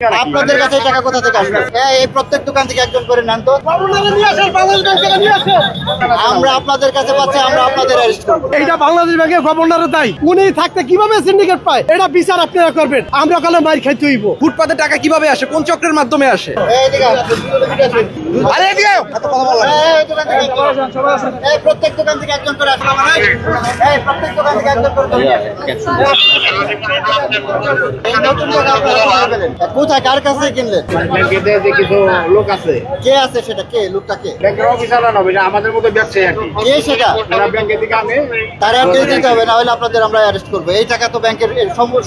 আপনাদের কাছে এই টাকা কোথা থেকে আসবে? এই প্রত্যেক দোকান থেকে একজন করে নেন তো। আমরা আপনাদের কাছে পাচ্ছি, আমরা আপনাদের অ্যারেস্ট করব। এইটা বাংলাদেশ ব্যাংকের গভর্নরের দায়ী। উনি থাকতে কিভাবে সিন্ডিকেট পায় এটা বিচার আপনারা করবেন। আমরা কালে মার খাইতে হইব। ফুটপাতে টাকা কিভাবে আসে, কোন চক্রের মাধ্যমে আসে? এইদিকে আরে এদিকে এত কথা বললাম। এই দোকান থেকে এই প্রত্যেক দোকান থেকে একজন করে আসবে। এই প্রত্যেক দোকান থেকে একজন করে নিয়ে আসে। এই নতুন টাকা আপনারা কোথায় পেলেন? কোথায় কার কাছে কিনলেন? ব্যাংকেতে যে কিছু লোক আছে, কে আছে সেটা? কে লোকটা? কে ব্যাংকের অফিসার না হবে, আমাদের মতো ব্যবসায়ী আর কি। কে সেটা? ওরা ব্যাংকের দিকে আনে, তার অ্যাড্রেস দিতে হবে, না হলে আপনাদের আমরা অ্যারেস্ট করবো। এই টাকা তো ব্যাংকের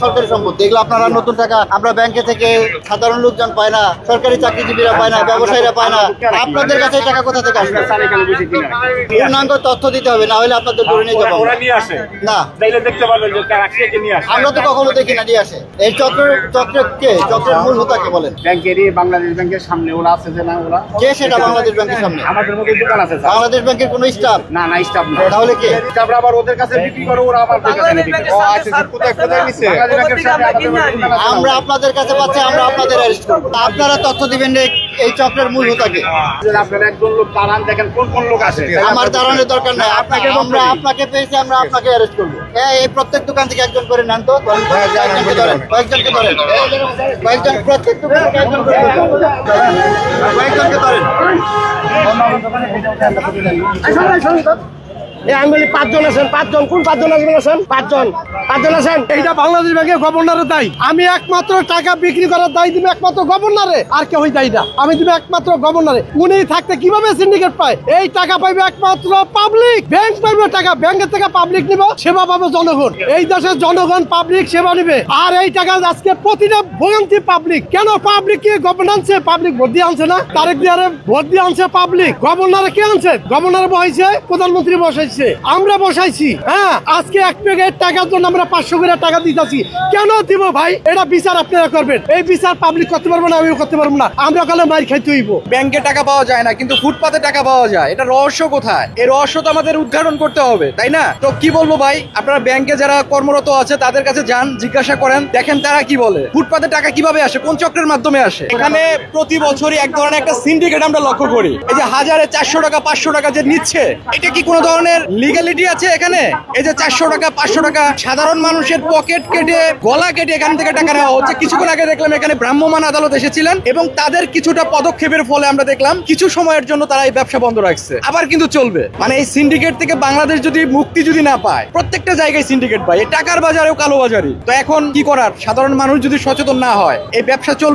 সরকারি সম্পত্তি। এগুলো আপনারা নতুন টাকা আমরা ব্যাংকে থেকে সাধারণ লোকজন পায় না, সরকারি চাকরিজীবীরা পায় না, ব্যবসায়ীরা পায় না। আপনাদের কাছে এই টাকা কোথা থেকে আসবে? স্যার এখানে বেশি কিনা পূর্ণাঙ্গ তথ্য দিতে হবে, না হলে আপনাদের ধরে নিয়ে যাবো। ওরা নিয়ে আসে, না, তাইলে দেখতে পারবেন যে কারা কে নিয়ে আসে। আমরা তো কখনো দেখি না নিয়ে আসে। এই চক্রের কে? চক্রের মূল হোতাকে বলেন। ব্যাংকেরই বাংলাদেশ ব্যাংকের সামনে ওরা আছে যে না, ওরা কে সেটা? বাংলাদেশ ব্যাংকের সামনে আমাদের মতো দোকান আছে স্যার। বাংলাদেশ ব্যাংকের কোনো স্টাফ? না না, স্টাফ না। তাহলে কে? স্টাফরা আবার ওদের কাছে বিক্রি করে, ওরা আবার ওদের কাছে বিক্রি করে। ও আচ্ছা, কোথায় কোথায় নিছে? বাংলাদেশ ব্যাংকের সামনে আমাদের মতো দোকান আছে। আমরা আপনাদের কাছে পাচ্ছি, আমরা আপনাদের অ্যারেস্ট করবো। আপনারা তথ্য দিবেন যে এই চক্রের মূল হোতাকে। আপনারা একজন লোক দাঁড়ান, দেখেন কোন কোন লোক আছে। আমার দাঁড়ানোর দরকার নাই। আমরা আপনাকে পেয়েছি, আমরা আপনাকে অ্যারেস্ট করবো। এই প্রত্যেক দোকান থেকে একজন করে নেন তো। কয়েকজনকে ধরেন, কয়েকজনকে ধরেন, কয়েকজন প্রত্যেক দোকান থেকে একজন করে নেন। কয়েকজনকে ধরেন। এই আঙ্গুলি পাঁচজন আছেন, পাঁচজন। কোন পাঁচজন আছেন? পাঁচজন আছেন। এইটা বাংলাদেশ ব্যাংকের গভর্নরের দায়ী। আমি একমাত্র টাকা বিক্রি করার দায়ী দিব একমাত্র গভর্নরে, আর কেউ দায়ী না। আমি দিব একমাত্র গভর্নরে। উনি থাকতে কিভাবে সিন্ডিকেট পায়? এই টাকা পাইবে একমাত্র পাবলিক। ব্যাংক পাইবে টাকা, ব্যাংকের থেকে পাবলিক নিব, সেবা পাবে জনগণ। এই দেশের জনগণ পাবলিক সেবা নিবে। আর এই টাকা আজকে প্রতিটা ভোগান্তি পাবলিক। কেন পাবলিক? কি গভর্নন্সে পাবলিক ভোট দিয়ে আনছে না? তারেক দিয়ারে ভোট দিয়ে আনছে পাবলিক। গভর্নরে কে আনছে? গভর্নর বসাইছে, প্রধানমন্ত্রী বসাইছে, আমরা বসাইছি। হ্যাঁ, আজকে এক প্যাকেট টাকার জন্য আমরা 500 করে টাকা দিতেছি। কেন দিব ভাই? এটা বিচার আপনারা করবেন। এই বিচার পাবলিক করতে পারবো না, আমিও করতে পারবো না। আমরা কালে মার খাইতে হইব। ব্যাংকে টাকা পাওয়া যায় না, কিন্তু ফুটপাতে টাকা পাওয়া যায়। এটা রহস্য কোথায়? এই রহস্য তো আমাদের উদ্ঘাটন করতে হবে, তাই না? তো কি বলবো ভাই, আপনারা ব্যাংকে যারা কর্মরত আছে তাদের কাছে যান, জিজ্ঞাসা করেন, দেখেন তারা কি বলে। ফুটপাতে টাকা কিভাবে আসে, কোন চক্রের মাধ্যমে আসে? এখানে প্রতি বছরই এক ধরনের একটা সিন্ডিকেট আমরা লক্ষ্য করি। এই যে হাজারে 400 টাকা 500 টাকা যে নিচ্ছে, এটা কি কোনো ধরনের লিগ্যালিটি আছে এখানে? এই যে 400 টাকা 500 টাকা সাধারণ মানুষের পকেট কেটে, গলা কেটে এখান থেকে টাকা নেওয়া হচ্ছে। কিছুক্ষণ আগে দেখলাম এখানে ভ্রাম্যমাণ আদালত এসেছিলেন এবং তাদের কিছুটা পদক্ষেপের ফলে আমরা দেখলাম কিছু সময়ের জন্য তারা এই ব্যবসা বন্ধ রাখছে, আবার কিন্তু চলবে। মানে এই সিন্ডিকেট থেকে বাংলাদেশ যদি মুক্তি না পায়, প্রত্যেকটা জায়গায় সিন্ডিকেট পায়, এই টাকার বাজারেও কালো বাজারি। তো এখন কি করার? সাধারণ মানুষ যদি সচেতন না হয়, এই ব্যবসা চলবে।